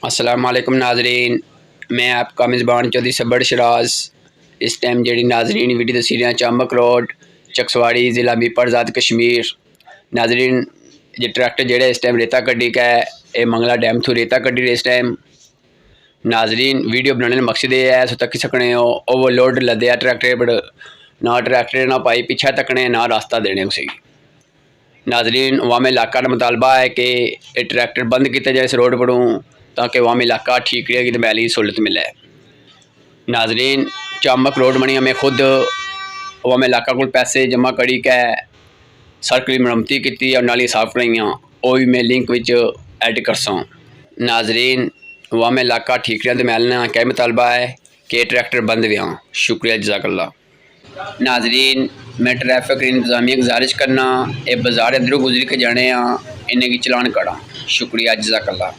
अस्सलाम वालेकुम नाजरीन, मैं आपका मेज़बान चौधरी सब्बर शराज। इस टाइम जी नाजरीन वीडियो दसी रहा चामक रोड चकसवाड़ी ज़िला बीपर ज़ात कश्मीर। नाजरीन ये ट्रैक्टर जेड़ा इस टाइम रेता कड्डी का है, ये मंगला डैम थू रेता कड्डी रहे इस टाइम। नाजरीन वीडियो बनाने का मकसद ये है सो तकी सकने हो ओवरलोड लदया ट्रैक्टर पर, ना ट्रैक्टर ना पाई पीछे तकने ना रास्ता देने उसी। नाजरीन वाम इलाका का मुतालबा है कि ये ट्रैक्टर बंद किया जाए इस रोड परों, ताकि वाम इलाका ठीक रहेगी तो मैली सहूलत मिले। नाजरीन चामक रोड बनी हमें खुद वाम इलाका को पैसे जमा करी के सड़क की मरम्मती की और नाली साफ कराइयाँ, वो भी मैं लिंक विच ऐड करसा। नाजरीन वाम इलाका ठीक रहा तो मैलना क्या मुतालबा है कि ट्रैक्टर बंद व्याँ। शुक्रिया जज़ाकल्लाह। नाजरीन मैं ट्रैफिक इंतजामिया गुजारिश करना ये बाजार इधरों गुजरी के जाने इन्हें की चलान करा। शुक्रिया जज़ाकल्लाह।